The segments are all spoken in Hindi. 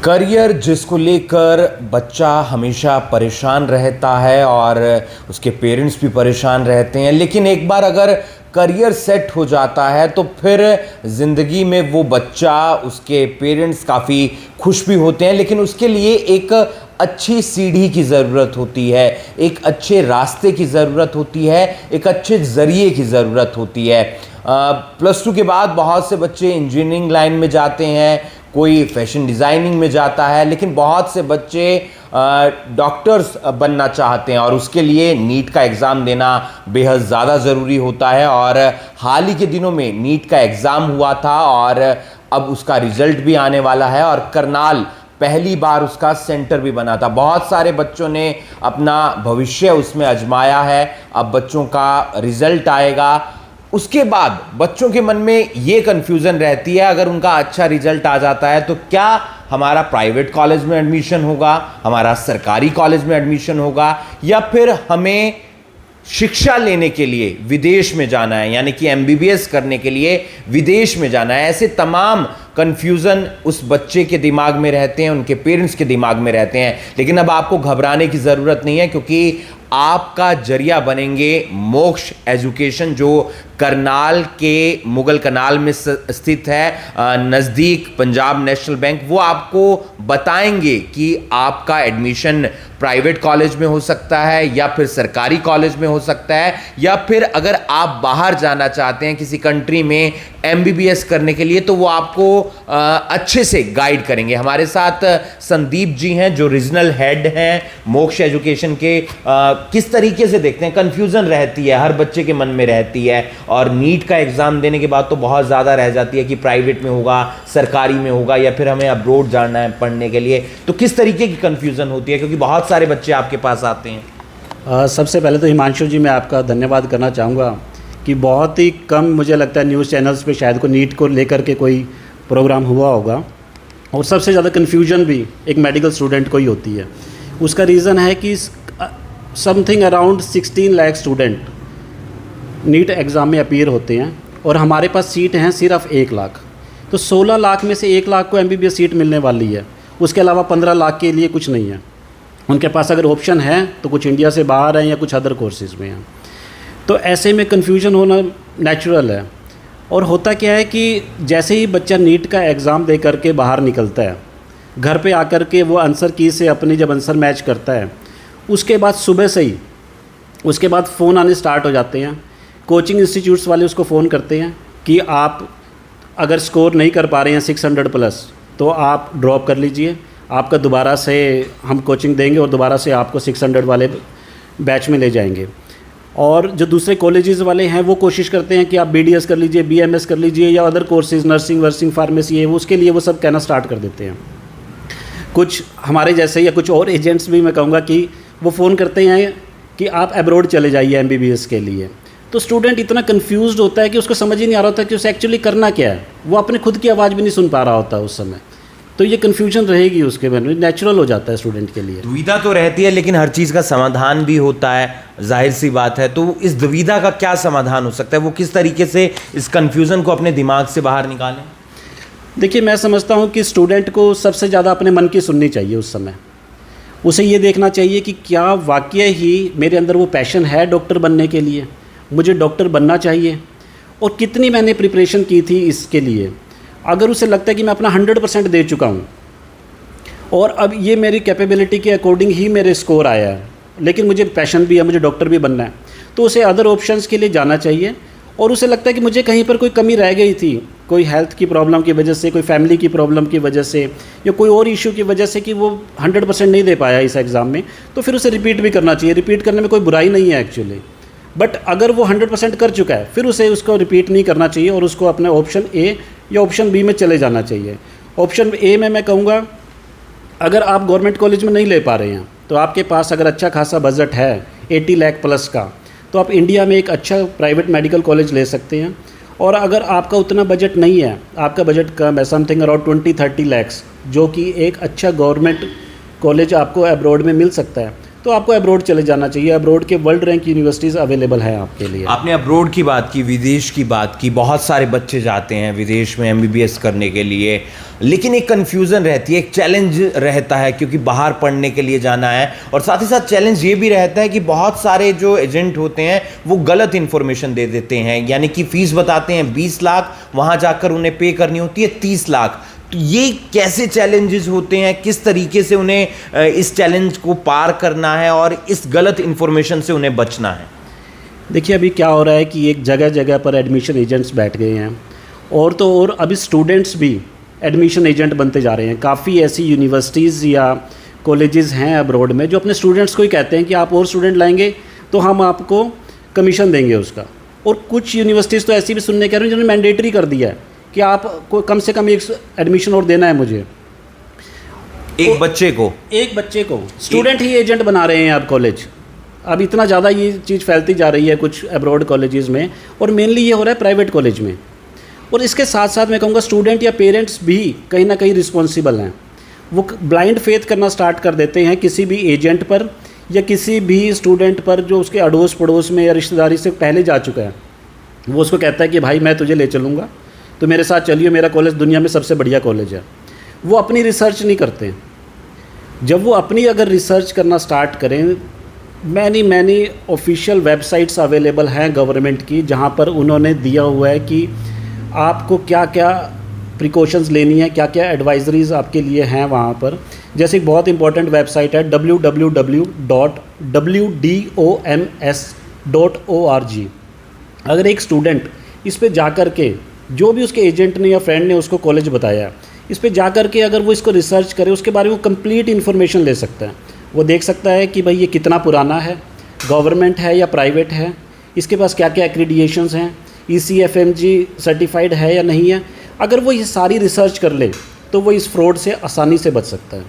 करियर जिसको लेकर बच्चा हमेशा परेशान रहता है और उसके पेरेंट्स भी परेशान रहते हैं, लेकिन एक बार अगर करियर सेट हो जाता है तो फिर ज़िंदगी में वो बच्चा, उसके पेरेंट्स काफ़ी खुश भी होते हैं। लेकिन उसके लिए एक अच्छी सीढ़ी की ज़रूरत होती है, एक अच्छे रास्ते की ज़रूरत होती है, एक अच्छे ज़रिए की ज़रूरत होती है। +2 के बाद बहुत से बच्चे इंजीनियरिंग लाइन में जाते हैं, कोई फैशन डिज़ाइनिंग में जाता है, लेकिन बहुत से बच्चे डॉक्टर्स बनना चाहते हैं और उसके लिए नीट का एग्ज़ाम देना बेहद ज़्यादा ज़रूरी होता है। और हाल ही के दिनों में नीट का एग्ज़ाम हुआ था और अब उसका रिज़ल्ट भी आने वाला है और करनाल पहली बार उसका सेंटर भी बना था। बहुत सारे बच्चों ने अपना भविष्य उसमें आजमाया है। अब बच्चों का रिज़ल्ट आएगा, उसके बाद बच्चों के मन में ये कन्फ्यूज़न रहती है, अगर उनका अच्छा रिजल्ट आ जाता है तो क्या हमारा प्राइवेट कॉलेज में एडमिशन होगा, हमारा सरकारी कॉलेज में एडमिशन होगा, या फिर हमें शिक्षा लेने के लिए विदेश में जाना है, यानी कि MBBS करने के लिए विदेश में जाना है। ऐसे तमाम कन्फ्यूज़न उस बच्चे के दिमाग में रहते हैं, उनके पेरेंट्स के दिमाग में रहते हैं। लेकिन अब आपको घबराने की ज़रूरत नहीं है, क्योंकि आपका जरिया बनेंगे मोक्ष एजुकेशन, जो करनाल के मुगल कनाल में स्थित है, नज़दीक पंजाब नेशनल बैंक। वो आपको बताएंगे कि आपका एडमिशन प्राइवेट कॉलेज में हो सकता है या फिर सरकारी कॉलेज में हो सकता है, या फिर अगर आप बाहर जाना चाहते हैं किसी कंट्री में MBBS करने के लिए, तो वो आपको अच्छे से गाइड करेंगे। हमारे साथ संदीप जी हैं, जो रीजनल हेड हैं मोक्ष एजुकेशन के। किस तरीके से देखते हैं, कन्फ्यूज़न रहती है, हर बच्चे के मन में रहती है, और नीट का एग्ज़ाम देने के बाद तो बहुत ज़्यादा रह जाती है कि प्राइवेट में होगा, सरकारी में होगा, या फिर हमें अब्रोड जाना है पढ़ने के लिए। तो किस तरीके की कन्फ्यूज़न होती है, क्योंकि बहुत सारे बच्चे आपके पास आते हैं? सबसे पहले तो हिमांशु जी, मैं आपका धन्यवाद करना चाहूँगा कि बहुत ही कम, मुझे लगता है न्यूज़ चैनल्स पे शायद को नीट को लेकर के कोई प्रोग्राम हुआ होगा, और सबसे ज़्यादा कन्फ्यूजन भी एक मेडिकल स्टूडेंट को ही होती है। उसका रीज़न है कि something around 16 lakh student NEET exam में अपीयर होते हैं, और हमारे पास सीट हैं सिर्फ 1 लाख। तो 16 लाख में से 1 लाख को MBBS सीट मिलने वाली है, उसके अलावा 15 लाख के लिए कुछ नहीं है। उनके पास अगर ऑप्शन है तो कुछ इंडिया से बाहर हैं या कुछ अदर कोर्सेज़ में हैं। तो ऐसे में कन्फ्यूजन होना नेचुरल है। और होता क्या है कि जैसे ही बच्चा नीट का एग्ज़ाम दे करके बाहर निकलता है, घर पे आकर के वो आंसर की से अपनी जब आंसर मैच करता है, उसके बाद सुबह से ही उसके बाद फ़ोन आने स्टार्ट हो जाते हैं। कोचिंग इंस्टीट्यूट्स वाले उसको फ़ोन करते हैं कि आप अगर स्कोर नहीं कर पा रहे हैं 600 प्लस, तो आप ड्रॉप कर लीजिए, आपका दोबारा से हम कोचिंग देंगे और दोबारा से आपको 600 वाले बैच में ले जाएंगे। और जो दूसरे कॉलेजेस वाले हैं वो कोशिश करते हैं कि आप BDS कर लीजिए, BMS कर लीजिए, या अदर कोर्सेज, नर्सिंग वर्सिंग फार्मेसी है, वो उसके लिए वो सब कहना स्टार्ट कर देते हैं। कुछ हमारे जैसे या कुछ और एजेंट्स भी मैं कहूँगा कि वो फ़ोन करते हैं कि आप अब्रॉड चले जाइए MBBS के लिए। तो स्टूडेंट इतना कंफ्यूज्ड होता है कि उसको समझ ही नहीं आ रहा होता कि उसे एक्चुअली करना क्या है। वो अपने खुद की आवाज़ भी नहीं सुन पा रहा होता उस समय। तो ये कन्फ्यूजन रहेगी उसके मन में, नेचुरल हो जाता है स्टूडेंट के लिए। दुविधा तो रहती है, लेकिन हर चीज़ का समाधान भी होता है, जाहिर सी बात है। तो इस दुविधा का क्या समाधान हो सकता है, वो किस तरीके से इस कन्फ्यूज़न को अपने दिमाग से बाहर निकालें? देखिए, मैं समझता हूँ कि स्टूडेंट को सबसे ज़्यादा अपने मन की सुननी चाहिए उस समय। उसे ये देखना चाहिए कि क्या वाकई ही मेरे अंदर वो पैशन है डॉक्टर बनने के लिए, मुझे डॉक्टर बनना चाहिए, और कितनी मैंने प्रिपरेशन की थी इसके लिए। अगर उसे लगता है कि मैं अपना 100% दे चुका हूँ और अब ये मेरी कैपेबिलिटी के अकॉर्डिंग ही मेरे स्कोर आया है, लेकिन मुझे पैशन भी है, मुझे डॉक्टर भी बनना है, तो उसे अदर ऑप्शंस के लिए जाना चाहिए। और उसे लगता है कि मुझे कहीं पर कोई कमी रह गई थी, कोई हेल्थ की प्रॉब्लम की वजह से, कोई फैमिली की प्रॉब्लम की वजह से, या कोई और इशू की वजह से कि वो 100% नहीं दे पाया इस एग्ज़ाम में, तो फिर उसे रिपीट भी करना चाहिए। रिपीट करने में कोई बुराई नहीं है एक्चुअली, बट अगर वो 100% कर चुका है फिर उसे उसको रिपीट नहीं करना चाहिए और उसको अपने ऑप्शन A या ऑप्शन B में चले जाना चाहिए। ऑप्शन A में मैं कहूँगा, अगर आप गवर्नमेंट कॉलेज में नहीं ले पा रहे हैं, तो आपके पास अगर अच्छा खासा बजट है 80 लाख प्लस का, तो आप इंडिया में एक अच्छा प्राइवेट मेडिकल कॉलेज ले सकते हैं। और अगर आपका उतना बजट नहीं है, आपका बजट कम है, समथिंग अराउंड 20-30 लैक्स, जो कि एक अच्छा गवर्नमेंट कॉलेज आपको अब्रॉड में मिल सकता है, तो आपको अब्रॉड चले जाना चाहिए। अब्रॉड के वर्ल्ड रैंक यूनिवर्सिटीज़ अवेलेबल हैं आपके लिए। आपने अब्रॉड की बात की, विदेश की बात की, बहुत सारे बच्चे जाते हैं विदेश में एमबीबीएस करने के लिए, लेकिन एक कन्फ्यूज़न रहती है, एक चैलेंज रहता है, क्योंकि बाहर पढ़ने के लिए जाना है, और साथ ही साथ चैलेंज ये भी रहता है कि बहुत सारे जो एजेंट होते हैं वो गलत इन्फॉर्मेशन दे देते हैं, यानी कि फ़ीस बताते हैं 20 लाख, वहाँ जाकर उन्हें पे करनी होती है 30 लाख। तो ये कैसे चैलेंजेस होते हैं, किस तरीके से उन्हें इस चैलेंज को पार करना है और इस गलत इन्फॉर्मेशन से उन्हें बचना है? देखिए अभी क्या हो रहा है कि एक जगह जगह पर एडमिशन एजेंट्स बैठ गए हैं, और तो और अभी स्टूडेंट्स भी एडमिशन एजेंट बनते जा रहे हैं। काफ़ी ऐसी यूनिवर्सिटीज़ या कॉलेजेस हैं अब्रॉड में जो अपने स्टूडेंट्स को ही कहते हैं कि आप और स्टूडेंट लाएंगे तो हम आपको कमीशन देंगे उसका। और कुछ यूनिवर्सिटीज़ तो ऐसी भी सुनने कह रही हैं जिन्होंने मैंडेटरी कर दिया है कि आपको कम से कम एक एडमिशन और देना है मुझे, एक बच्चे को स्टूडेंट ही एजेंट बना रहे हैं अब कॉलेज। अब इतना ज़्यादा ये चीज़ फैलती जा रही है कुछ अब्रॉड कॉलेजेस में, और मेनली ये हो रहा है प्राइवेट कॉलेज में। और इसके साथ साथ मैं कहूँगा स्टूडेंट या पेरेंट्स भी कहीं ना कहीं रिस्पॉन्सिबल हैं। वो ब्लाइंड फेथ करना स्टार्ट कर देते हैं किसी भी एजेंट पर या किसी भी स्टूडेंट पर जो उसके अड़ोस पड़ोस में या रिश्तेदारी से पहले जा चुका है। वो उसको कहता है कि भाई मैं तुझे ले चलूँगा, तो मेरे साथ चलिए, मेरा कॉलेज दुनिया में सबसे बढ़िया कॉलेज है। वो अपनी रिसर्च नहीं करते। जब वो अपनी अगर रिसर्च करना स्टार्ट करें, मैनी ऑफिशियल वेबसाइट्स अवेलेबल हैं गवर्नमेंट की जहां पर उन्होंने दिया हुआ है कि आपको क्या क्या प्रिकॉशंस लेनी है, क्या क्या एडवाइजरीज आपके लिए हैं वहाँ पर। जैसे एक बहुत इंपॉर्टेंट वेबसाइट है www.wdoms.org। अगर एक स्टूडेंट इस पे जा कर के, जो भी उसके एजेंट ने या फ्रेंड ने उसको कॉलेज बताया, इस पे जा कर के अगर वो इसको रिसर्च करे, उसके बारे में वो कंप्लीट इन्फॉर्मेशन ले सकता है। वो देख सकता है कि भाई ये कितना पुराना है, गवर्नमेंट है या प्राइवेट है, इसके पास क्या क्या एक्रीडिएशंस हैं, ECFMG सर्टिफाइड है या नहीं है। अगर वो ये सारी रिसर्च कर ले तो वो इस फ्रॉड से आसानी से बच सकता है।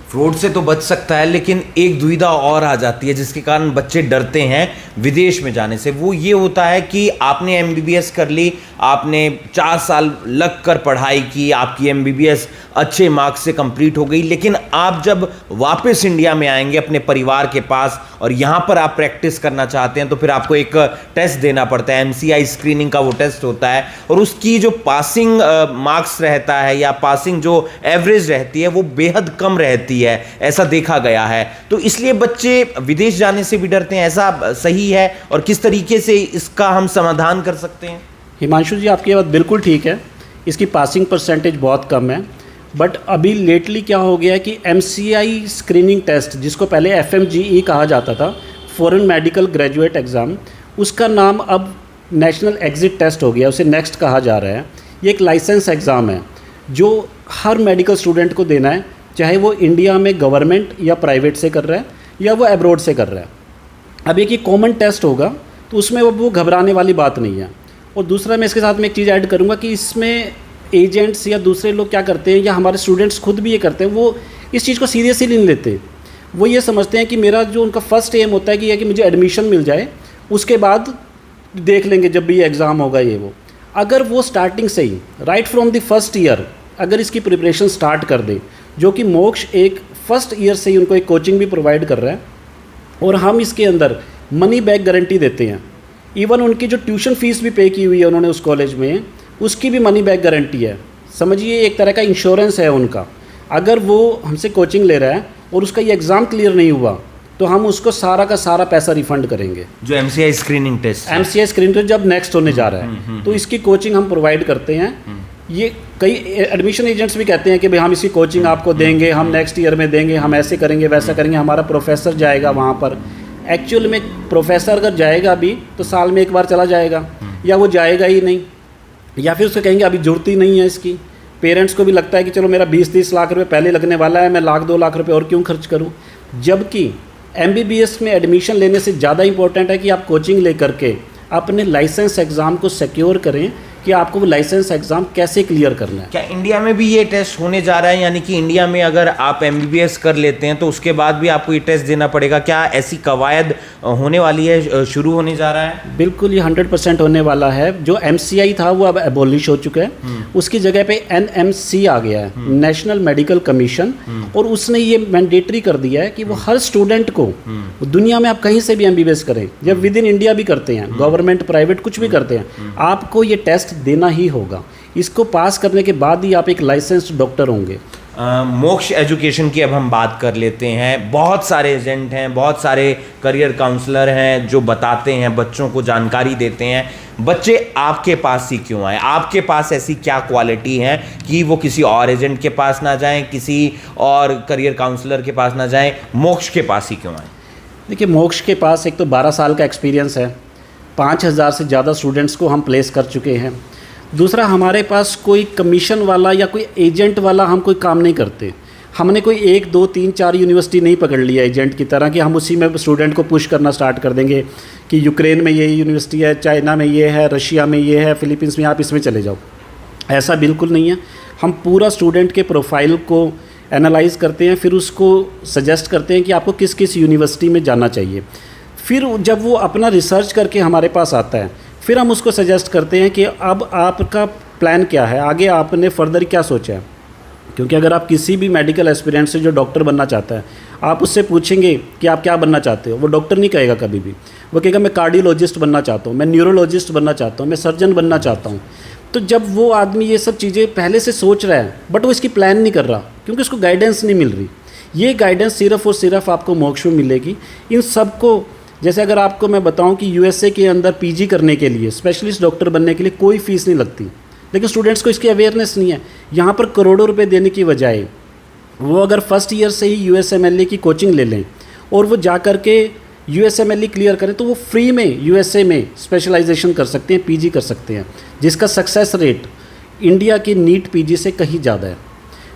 फ्रॉड से तो बच सकता है, लेकिन एक दुविधा और आ जाती है जिसके कारण बच्चे डरते हैं विदेश में जाने से। वो ये होता है कि आपने एमबीबीएस कर ली, आपने 4 साल लग कर पढ़ाई की, आपकी एमबीबीएस अच्छे मार्क्स से कंप्लीट हो गई, लेकिन आप जब वापस इंडिया में आएंगे अपने परिवार के पास और यहाँ पर आप प्रैक्टिस करना चाहते हैं, तो फिर आपको एक टेस्ट देना पड़ता है। MCI स्क्रीनिंग का वो टेस्ट होता है, और उसकी जो पासिंग मार्क्स रहता है या पासिंग जो एवरेज रहती है वो बेहद कम रहती है, ऐसा देखा गया है। तो इसलिए बच्चे विदेश जाने से भी डरते हैं। ऐसा सही है? और किस तरीके से इसका हम समाधान कर सकते हैं? हिमांशु जी, आपकी बात बिल्कुल ठीक है। इसकी पासिंग परसेंटेज बहुत कम है, बट अभी लेटली क्या हो गया है कि MCI स्क्रीनिंग टेस्ट, जिसको पहले FMGE कहा जाता था, फॉरेन मेडिकल ग्रेजुएट एग्ज़ाम, उसका नाम अब नेशनल एग्जिट टेस्ट हो गया, उसे नेक्स्ट कहा जा रहा है। ये एक लाइसेंस एग्ज़ाम है जो हर मेडिकल स्टूडेंट को देना है, चाहे वो इंडिया में गवर्नमेंट या प्राइवेट से कर रहा है या वो अब्रॉड से कर रहा है। अब एक ये कॉमन टेस्ट होगा, तो उसमें वो घबराने वाली बात नहीं है। और दूसरा, मैं इसके साथ में एक चीज़ ऐड करूँगा कि इसमें एजेंट्स या दूसरे लोग क्या करते हैं, या हमारे स्टूडेंट्स खुद भी ये करते हैं, वो इस चीज़ को सीरियसली नहीं लेते। वो ये समझते हैं कि मेरा जो उनका फर्स्ट एम होता है कि मुझे एडमिशन मिल जाए, उसके बाद देख लेंगे जब भी ये एग्ज़ाम होगा ये वो। अगर वो स्टार्टिंग से ही right from the first year अगर इसकी प्रिपरेशन स्टार्ट कर दे, जो कि मोक्ष एक फ़र्स्ट ईयर से ही उनको एक कोचिंग भी प्रोवाइड कर रहा है, और हम इसके अंदर मनी बैक गारंटी देते हैं। इवन उनकी जो ट्यूशन फ़ीस भी पे की हुई है उन्होंने उस कॉलेज में, उसकी भी मनी बैक गारंटी है। समझिए एक तरह का इंश्योरेंस है उनका। अगर वो हमसे कोचिंग ले रहा है और उसका ये एग्ज़ाम क्लियर नहीं हुआ, तो हम उसको सारा का सारा पैसा रिफ़ंड करेंगे। जो MCI screening test, MCI screening test जब नेक्स्ट होने जा रहा है, तो इसकी कोचिंग हम प्रोवाइड करते हैं। ये कई एडमिशन एजेंट्स भी कहते हैं कि भाई हम इसकी कोचिंग आपको देंगे, हम नेक्स्ट ईयर में देंगे, हम ऐसे करेंगे वैसा करेंगे, हमारा प्रोफेसर जाएगा वहाँ पर। एक्चुअल में प्रोफेसर अगर जाएगा भी तो साल में एक बार चला जाएगा, या वो जाएगा ही नहीं, या फिर उसको कहेंगे अभी ज़रूरत ही नहीं है इसकी। पेरेंट्स को भी लगता है कि चलो मेरा 20-30 लाख रुपए पहले लगने वाला है, मैं 1-2 लाख रुपए और क्यों खर्च करूँ। जबकि MBBS में एडमिशन लेने से ज़्यादा इंपॉर्टेंट है कि आप कोचिंग ले करके अपने लाइसेंस एग्ज़ाम को सिक्योर करें कि आपको वो लाइसेंस एग्ज़ाम कैसे क्लियर करना है। क्या इंडिया में भी ये टेस्ट होने जा रहा है, यानी कि इंडिया में अगर आप MBBS कर लेते हैं तो उसके बाद भी आपको ये टेस्ट देना पड़ेगा? क्या ऐसी कवायद होने वाली है, शुरू होने जा रहा है? बिल्कुल, ये 100% होने वाला है। जो MCI था वो अब एबॉलिश हो चुका है, उसकी जगह पे NMC आ गया है, नेशनल मेडिकल कमीशन, और उसने ये मैंडेटरी कर दिया है कि वो हर स्टूडेंट को, दुनिया में आप कहीं से भी MBBS करें या विद इन इंडिया भी करते हैं, गवर्नमेंट प्राइवेट कुछ भी करते हैं, आपको ये टेस्ट देना ही होगा। इसको पास करने के बाद ही आप एक लाइसेंस्ड डॉक्टर होंगे। मोक्ष एजुकेशन की अब हम बात कर लेते हैं। बहुत सारे एजेंट हैं, बहुत सारे करियर काउंसलर हैं जो बताते हैं, बच्चों को जानकारी देते हैं। बच्चे आपके पास ही क्यों आए? आपके पास ऐसी क्या क्वालिटी है कि वो किसी और एजेंट के पास ना जाएं, किसी और करियर काउंसलर के पास ना जाएं, मोक्ष के पास ही क्यों आए? देखिए, मोक्ष के पास एक तो 12 साल का एक्सपीरियंस है, 5000 से ज़्यादा स्टूडेंट्स को हम प्लेस कर चुके हैं। दूसरा, हमारे पास कोई कमीशन वाला या कोई एजेंट वाला हम कोई काम नहीं करते। हमने कोई 1, 2, 3, 4 यूनिवर्सिटी नहीं पकड़ लिया एजेंट की तरह कि हम उसी में स्टूडेंट को पुश करना स्टार्ट कर देंगे कि यूक्रेन में ये यूनिवर्सिटी है, चाइना में ये है, रशिया में ये है, फिलीपींस में, आप इसमें चले जाओ। ऐसा बिल्कुल नहीं है। हम पूरा स्टूडेंट के प्रोफाइल को एनालाइज करते हैं, फिर उसको सजेस्ट करते हैं कि आपको किस किस यूनिवर्सिटी में जाना चाहिए। फिर जब वो अपना रिसर्च करके हमारे पास आता है, फिर हम उसको सजेस्ट करते हैं कि अब आपका प्लान क्या है, आगे आपने फर्दर क्या सोचा है। क्योंकि अगर आप किसी भी मेडिकल एस्पिरेंट से जो डॉक्टर बनना चाहता है, आप उससे पूछेंगे कि आप क्या बनना चाहते हो, वो डॉक्टर नहीं कहेगा कभी भी। वो कहेगा मैं कार्डियोलॉजिस्ट बनना चाहता हूँ, मैं न्यूरोलॉजिस्ट बनना चाहता हूँ, मैं सर्जन बनना चाहता हूँ। तो जब वो आदमी ये सब चीज़ें पहले से सोच रहा है, बट वो इसकी प्लान नहीं कर रहा क्योंकि उसको गाइडेंस नहीं मिल रही। ये गाइडेंस सिर्फ़ और सिर्फ आपको मोक्ष में मिलेगी। इन सबको, जैसे अगर आपको मैं बताऊं कि USA के अंदर PG करने के लिए, स्पेशलिस्ट डॉक्टर बनने के लिए कोई फ़ीस नहीं लगती, लेकिन स्टूडेंट्स को इसकी अवेयरनेस नहीं है। यहाँ पर करोड़ों रुपए देने की बजाय वो अगर फर्स्ट ईयर से ही USMLE की कोचिंग ले लें और वो जा कर के USMLE क्लियर करें, तो वो फ्री में USA में स्पेशलाइजेशन कर सकते हैं, PG कर सकते हैं, जिसका सक्सेस रेट इंडिया की नीट PG से कहीं ज़्यादा है।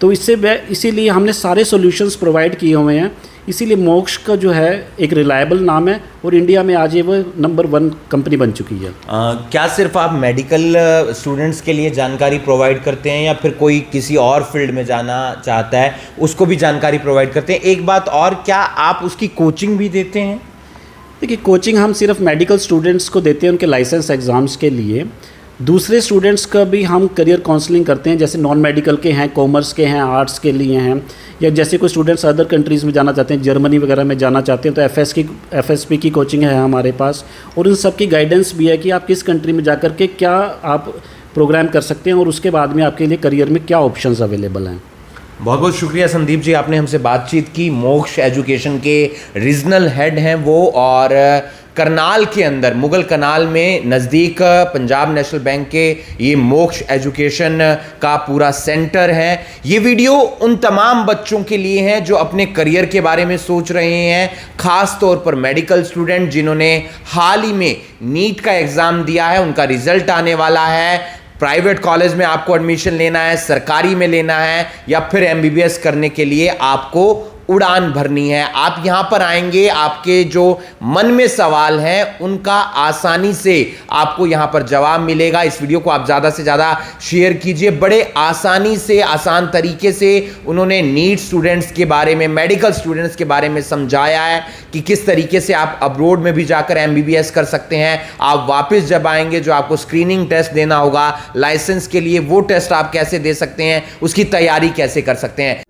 तो इसीलिए हमने सारे सॉल्यूशंस प्रोवाइड किए हुए हैं। इसीलिए मोक्ष का जो है एक रिलायबल नाम है और इंडिया में आज ये वो नंबर 1 कंपनी बन चुकी है। क्या सिर्फ आप मेडिकल स्टूडेंट्स के लिए जानकारी प्रोवाइड करते हैं या फिर कोई किसी और फील्ड में जाना चाहता है उसको भी जानकारी प्रोवाइड करते हैं? एक बात और, क्या आप उसकी कोचिंग भी देते हैं? देखिए, कोचिंग हम सिर्फ मेडिकल स्टूडेंट्स को देते हैं उनके लाइसेंस एग्ज़ाम्स के लिए। दूसरे स्टूडेंट्स का भी हम करियर काउंसलिंग करते हैं, जैसे नॉन मेडिकल के हैं, कॉमर्स के हैं, आर्ट्स के लिए हैं, या जैसे कोई स्टूडेंट्स अदर कंट्रीज़ में जाना चाहते हैं, जर्मनी वगैरह में जाना चाहते हैं, तो FSP की कोचिंग है हमारे पास। और इन सब की गाइडेंस भी है कि आप किस कंट्री में जाकर के क्या आप प्रोग्राम कर सकते हैं और उसके बाद में आपके लिए करियर में क्या ऑप्शंस अवेलेबल हैं। बहुत बहुत शुक्रिया संदीप जी, आपने हमसे बातचीत की। मोक्ष एजुकेशन के रीजनल हेड हैं वो, और करनाल के अंदर मुगल कनाल में नज़दीक पंजाब नेशनल बैंक के ये मोक्ष एजुकेशन का पूरा सेंटर है। ये वीडियो उन तमाम बच्चों के लिए है जो अपने करियर के बारे में सोच रहे हैं, ख़ास तौर पर मेडिकल स्टूडेंट जिन्होंने हाल ही में नीट का एग्ज़ाम दिया है, उनका रिजल्ट आने वाला है। प्राइवेट कॉलेज में आपको एडमिशन लेना है, सरकारी में लेना है, या फिर MBBS करने के लिए आपको उड़ान भरनी है। आप यहां पर आएंगे, आपके जो मन में सवाल हैं उनका आसानी से आपको यहां पर जवाब मिलेगा। इस वीडियो को आप ज़्यादा से ज़्यादा शेयर कीजिए। बड़े आसानी से, आसान तरीके से उन्होंने नीट स्टूडेंट्स के बारे में, मेडिकल स्टूडेंट्स के बारे में समझाया है कि किस तरीके से आप अब्रोड में भी जाकर MBBS कर सकते हैं। आप वापस जब आएंगे, जो आपको स्क्रीनिंग टेस्ट देना होगा लाइसेंस के लिए, वो टेस्ट आप कैसे दे सकते हैं, उसकी तैयारी कैसे कर सकते हैं।